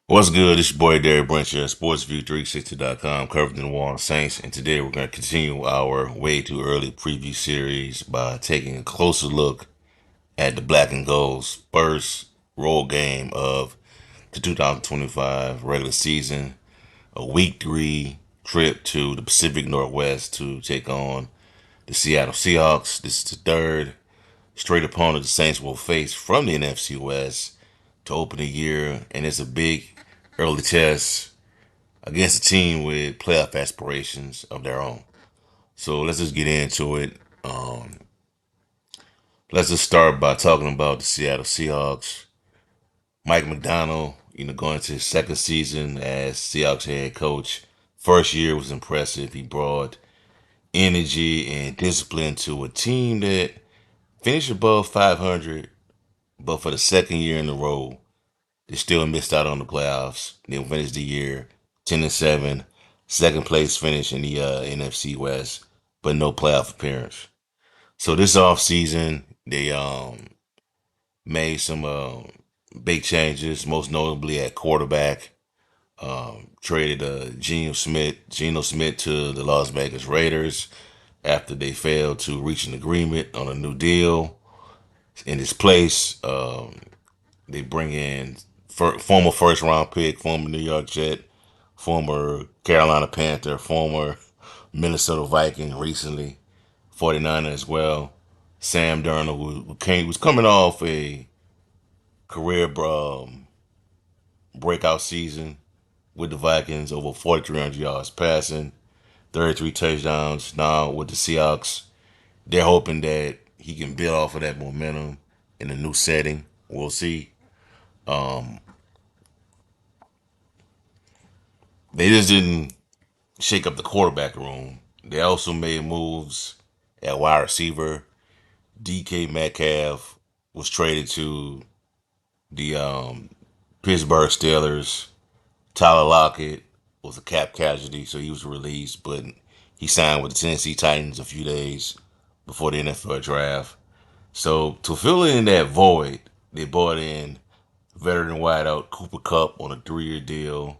What's good? It's your boy Derek Branch here, SportsView360.com, covering the New Orleans Saints. And today we're going to continue our way too early preview series by taking a closer look at the Black and Gold's first road game of the 2025 regular season, a week 3 trip to the Pacific Northwest to take on the Seattle Seahawks. This is the third straight opponent the Saints will face from the NFC West to open the year, and it's a big early test against a team with playoff aspirations of their own. So let's just get into it. Let's just start by talking about the Seattle Seahawks. Mike Macdonald, going to his second season as Seahawks head coach. First year was impressive. He brought energy and discipline to a team that finished above 500, but for the second year in a row, they still missed out on the playoffs. They finished the year 10-7, second place finish in the NFC West, but no playoff appearance. So this offseason, they made some big changes, most notably at quarterback. Traded Geno Smith to the Las Vegas Raiders after they failed to reach an agreement on a new deal. In his place, they bring in former first round pick, former New York Jet, former Carolina Panther, former Minnesota Viking recently, 49er as well. Sam Darnold, was coming off a career breakout season with the Vikings, over 4,300 yards passing, 33 touchdowns. Now with the Seahawks, they're hoping that he can build off of that momentum in a new setting. We'll see. Um, they just didn't shake up the quarterback room. They also made moves at wide receiver. DK Metcalf was traded to the Pittsburgh Steelers. Tyler Lockett was a cap casualty, so he was released, but he signed with the Tennessee Titans a few days before the NFL draft. So to fill in that void, they brought in veteran wideout Cooper Kupp on a 3-year deal.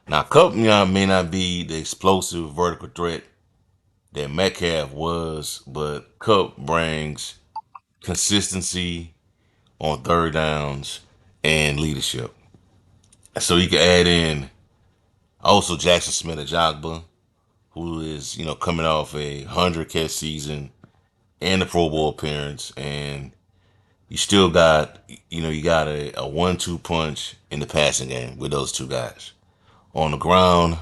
Now, Kupp may not be the explosive vertical threat that Metcalf was, but Kupp brings consistency on third downs and leadership. So you can add in also Jaxon Smith-Njigba, who is coming off a 100 catch season and a Pro Bowl appearance, and you still got you got a 1-2 punch in the passing game with those two guys. On the ground,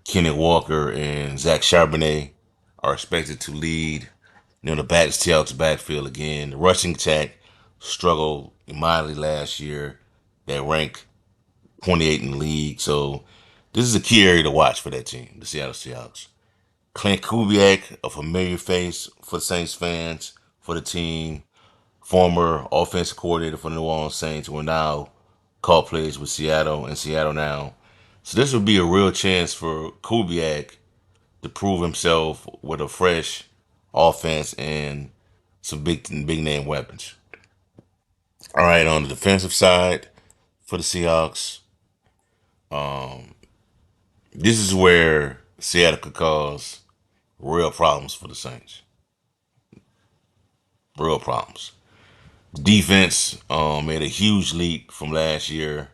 Kenneth Walker and Zach Charbonnet are expected to lead the Seattle's backfield again. The rushing attack struggled mildly last year. They ranked 28 in the league. So this is a key area to watch for that team, the Seattle Seahawks. Clint Kubiak, a familiar face for the Saints fans, for the team, former offensive coordinator for the New Orleans Saints, who are now call plays with Seattle and Seattle now. So this would be a real chance for Kubiak to prove himself with a fresh offense and some big name weapons. All right, on the defensive side for the Seahawks, um, this is where Seattle could cause real problems for the Saints. Real problems. Defense made a huge leap from last year,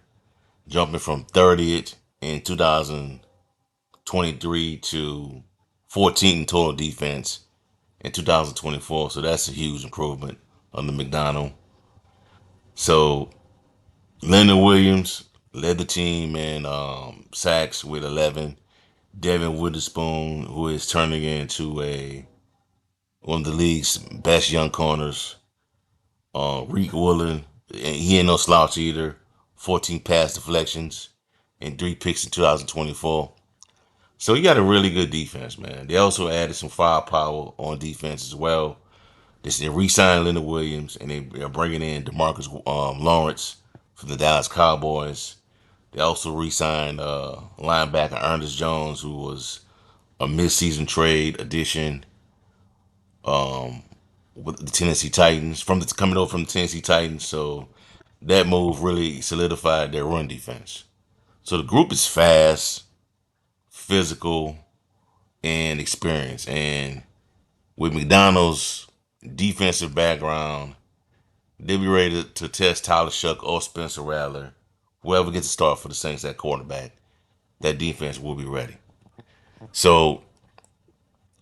jumping from 30th in 2023 to 14th in total defense in 2024. So that's a huge improvement under McDonald. So Leonard Williams led the team in sacks with 11. Devin Witherspoon, who is turning into a one of the league's best young corners. Reek Woolen, he ain't no slouch either. 14 pass deflections and 3 picks in 2024. So you got a really good defense, man. They also added some firepower on defense as well. They re-signed Leonard Williams, and they're bringing in Demarcus Lawrence from the Dallas Cowboys. They also re-signed linebacker Ernest Jones, who was a mid-season trade addition um, with the Tennessee Titans coming over from the Tennessee Titans. So that move really solidified their run defense. So the group is fast, physical, and experienced. And with Macdonald's defensive background, they'll be ready to test Tyler Shough or Spencer Rattler. Whoever gets to start for the Saints at quarterback, that defense will be ready. So,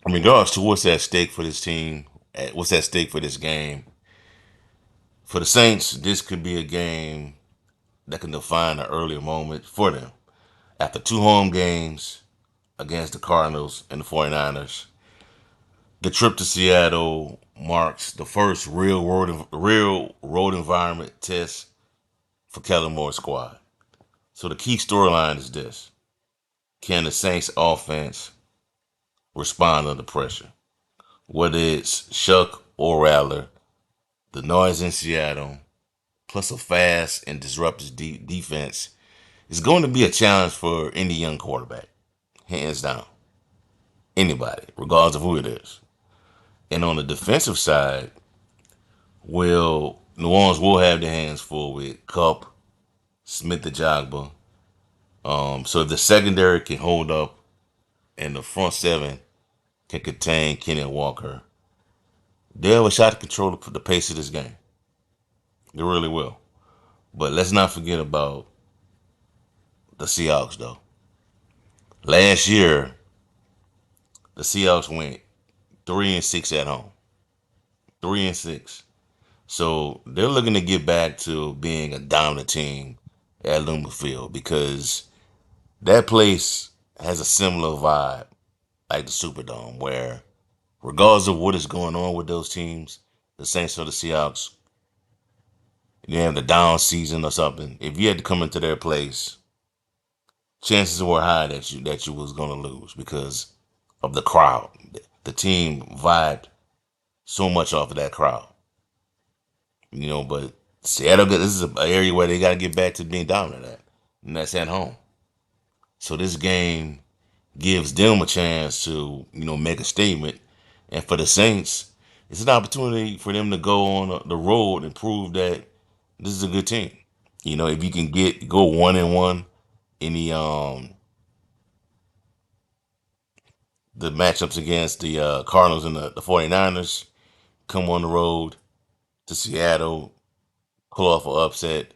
in regards to what's at stake for this team, what's at stake for this game, for the Saints, this could be a game that can define an earlier moment for them. After 2 home games against the Cardinals and the 49ers, the trip to Seattle marks the first real road environment test for Kellen Moore's squad. So the key storyline is this: can the Saints offense respond under pressure? Whether it's Shough or Rattler, the noise in Seattle, plus a fast and disruptive defense, is going to be a challenge for any young quarterback, hands down. Anybody, regardless of who it is. And on the defensive side, New Orleans will have their hands full with Kupp, Smith-Njigba. So if the secondary can hold up and the front seven can contain Kenny Walker, they'll have a shot to control the pace of this game. They really will. But let's not forget about the Seahawks, though. Last year, the Seahawks went 3-6 at home. 3-6. So they're looking to get back to being a dominant team at Lumber Field because that place has a similar vibe like the Superdome, where regardless of what is going on with those teams, the Saints or the Seahawks, you have the down season or something. If you had to come into their place, chances were high that you was gonna lose because of the crowd. The team vibed so much off of that crowd, But Seattle, this is an area where they got to get back to being dominant at, and that's at home. So this game gives them a chance to make a statement, and for the Saints, it's an opportunity for them to go on the road and prove that this is a good team. If you can go 1-1 in the matchups against the Cardinals and the 49ers, come on the road to Seattle, pull off an upset.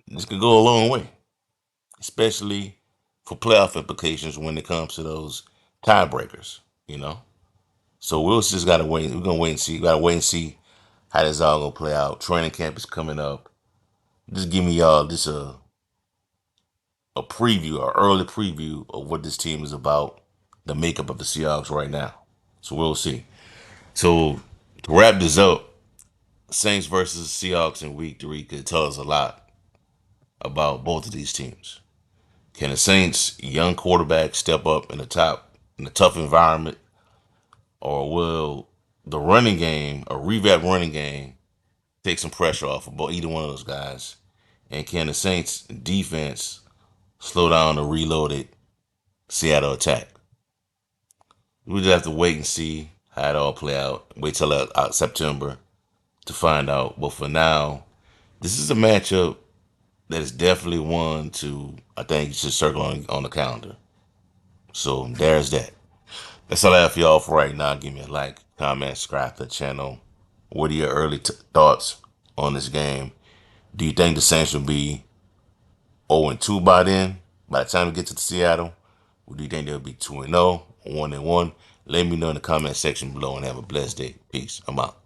This could go a long way, especially for playoff implications when it comes to those tiebreakers. So we'll just gotta wait. We're gonna wait and see. We gotta wait and see how this all gonna play out. Training camp is coming up. Just give me y'all just a preview, an early preview of what this team is about, the makeup of the Seahawks right now. So we'll see. So to wrap this up, Saints versus Seahawks in week 3 could tell us a lot about both of these teams. Can the Saints young quarterback step up in a tough environment, or will the running game, a revamped running game, take some pressure off of either one of those guys? And can the Saints defense slow down the reloaded Seattle attack? We just have to wait and see how it all play out. Wait till September to find out. But for now, this is a matchup that is definitely one to, I think, you should circle on the calendar. So there's that. That's all I have for y'all for right now. Give me a like, comment, subscribe to the channel. What are your early thoughts on this game? Do you think the Saints will be 0-2 by then, by the time we get to Seattle? Or do you think they'll be 2-0, 1-1? Let me know in the comment section below and have a blessed day. Peace. I'm out.